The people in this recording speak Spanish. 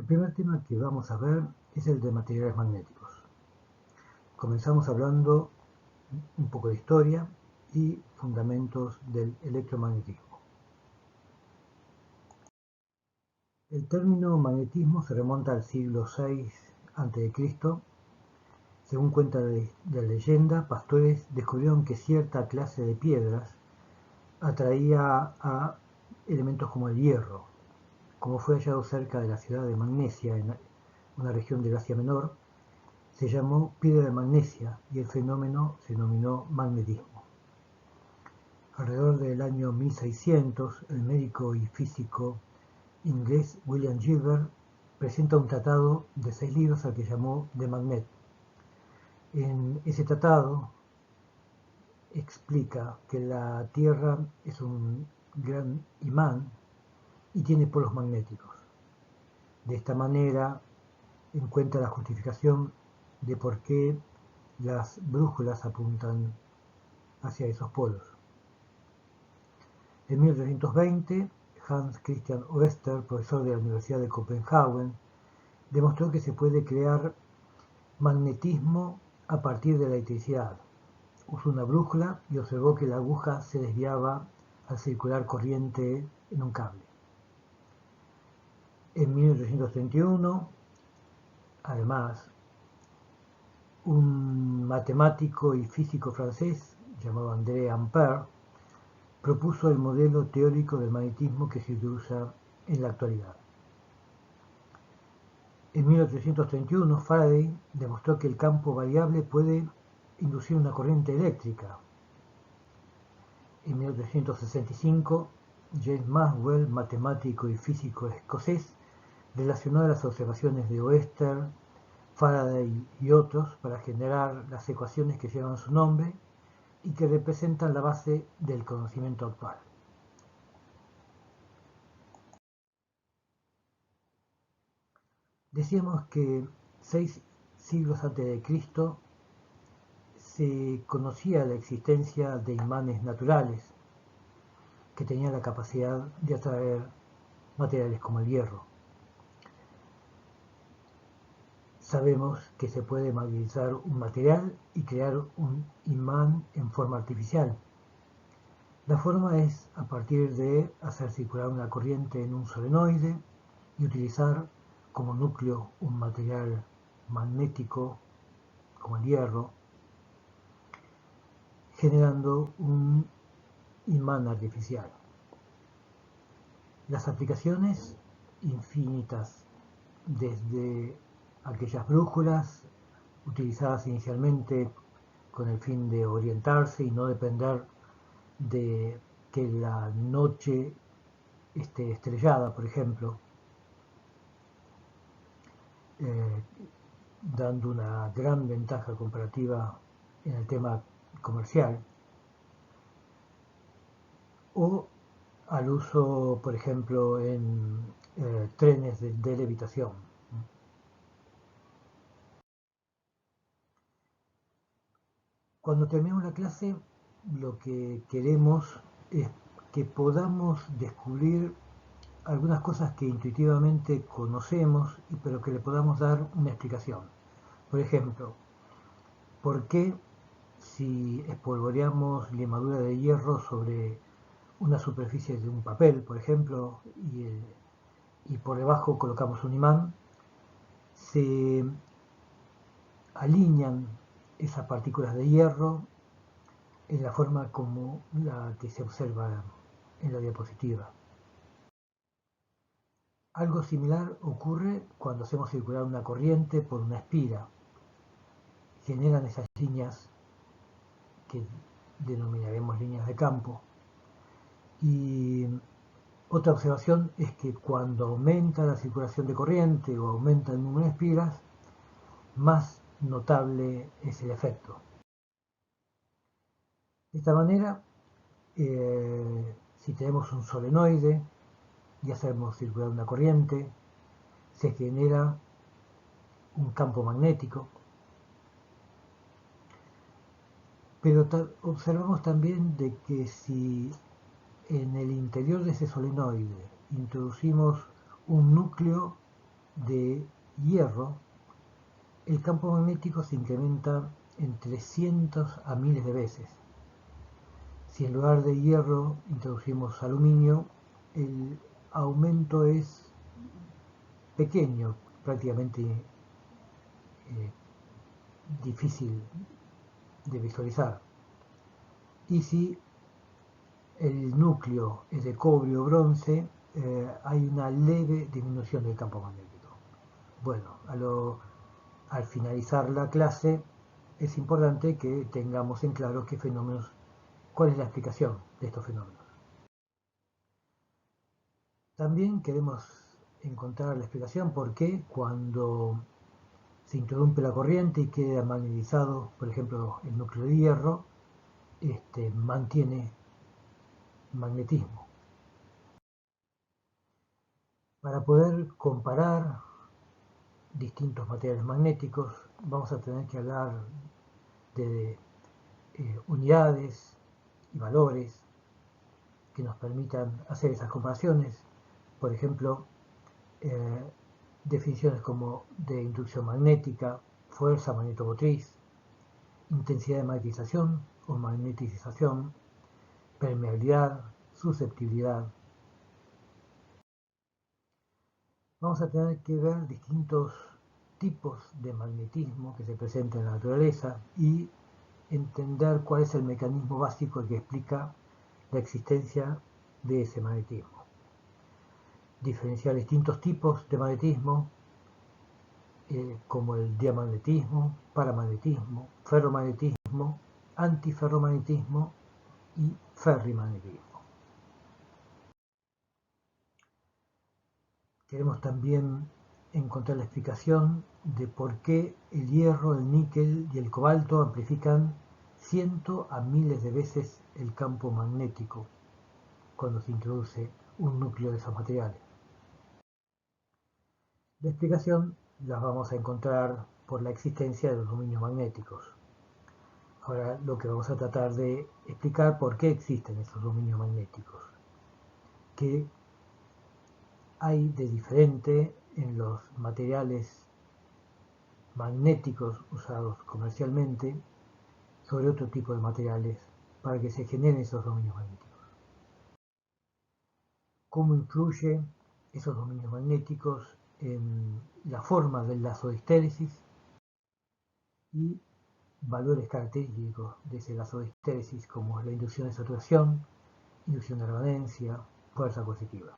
El primer tema que vamos a ver es el de materiales magnéticos. Comenzamos hablando un poco de historia y fundamentos del electromagnetismo. El término magnetismo se remonta al siglo VI a.C. Según cuenta la leyenda, pastores descubrieron que cierta clase de piedras atraía a elementos como el hierro. Como fue hallado cerca de la ciudad de Magnesia, en una región del Asia Menor, se llamó piedra de magnesia y el fenómeno se denominó magnetismo. Alrededor del año 1600, el médico y físico inglés William Gilbert presenta un tratado de 6 libros al que llamó De Magnet. En ese tratado explica que la Tierra es un gran imán y tiene polos magnéticos. De esta manera encuentra la justificación de por qué las brújulas apuntan hacia esos polos. En 1820, Hans Christian Oester, profesor de la Universidad de Copenhague, demostró que se puede crear magnetismo a partir de la electricidad. Usó una brújula y observó que la aguja se desviaba al circular corriente en un cable. En 1831, además, un matemático y físico francés llamado André Ampère propuso el modelo teórico del magnetismo que se usa en la actualidad. En 1831, Faraday demostró que el campo variable puede inducir una corriente eléctrica. En 1865, James Maxwell, matemático y físico escocés, relacionó las observaciones de Oester, Faraday y otros para generar las ecuaciones que llevan su nombre y que representan la base del conocimiento actual. Decíamos que 6 siglos antes de Cristo se conocía la existencia de imanes naturales que tenían la capacidad de atraer materiales como el hierro. Sabemos que se puede magnetizar un material y crear un imán en forma artificial. La forma es a partir de hacer circular una corriente en un solenoide y utilizar como núcleo un material magnético como el hierro, generando un imán artificial. Las aplicaciones infinitas, desde aquellas brújulas utilizadas inicialmente con el fin de orientarse y no depender de que la noche esté estrellada, por ejemplo, dando una gran ventaja comparativa en el tema comercial, o al uso, por ejemplo, en trenes de levitación. Cuando terminemos la clase, lo que queremos es que podamos descubrir algunas cosas que intuitivamente conocemos, pero que le podamos dar una explicación. Por ejemplo, ¿por qué si espolvoreamos limadura de hierro sobre una superficie de un papel, por ejemplo, y por debajo colocamos un imán, se alinean esas partículas de hierro en la forma como la que se observa en la diapositiva? Algo similar ocurre cuando hacemos circular una corriente por una espira. Generan esas líneas que denominaremos líneas de campo. Y otra observación es que cuando aumenta la circulación de corriente o aumenta el número de espiras, más notable es el efecto. De esta manera, si tenemos un solenoide y hacemos circular una corriente, se genera un campo magnético. Pero observamos también de que si en el interior de ese solenoide introducimos un núcleo de hierro, el campo magnético se incrementa entre cientos a miles de veces. Si en lugar de hierro introducimos aluminio, el aumento es pequeño, prácticamente difícil de visualizar. Y si el núcleo es de cobre o bronce, hay una leve disminución del campo magnético. Bueno, al finalizar la clase es importante que tengamos en claro qué fenómenos, cuál es la explicación de estos fenómenos. También queremos encontrar la explicación por qué cuando se interrumpe la corriente y queda magnetizado, por ejemplo, el núcleo de hierro, mantiene magnetismo. Para poder comparar distintos materiales magnéticos, vamos a tener que hablar de unidades y valores que nos permitan hacer esas comparaciones. Por ejemplo, definiciones como de inducción magnética, fuerza magnetomotriz, intensidad de magnetización o magnetización, permeabilidad, susceptibilidad. Vamos a tener que ver distintos tipos de magnetismo que se presentan en la naturaleza y entender cuál es el mecanismo básico que explica la existencia de ese magnetismo. Diferenciar distintos tipos de magnetismo como el diamagnetismo, paramagnetismo, ferromagnetismo, antiferromagnetismo y ferrimagnetismo. Queremos también encontrar la explicación de por qué el hierro, el níquel y el cobalto amplifican cientos a miles de veces el campo magnético cuando se introduce un núcleo de esos materiales. La explicación la vamos a encontrar por la existencia de los dominios magnéticos. Ahora lo que vamos a tratar de explicar por qué existen esos dominios magnéticos. ¿Qué hay de diferente en los materiales magnéticos usados comercialmente sobre otro tipo de materiales para que se generen esos dominios magnéticos? ¿Cómo influye esos dominios magnéticos en la forma del lazo de histéresis y valores característicos de ese lazo de histéresis como la inducción de saturación, inducción de revadencia, fuerza coercitiva?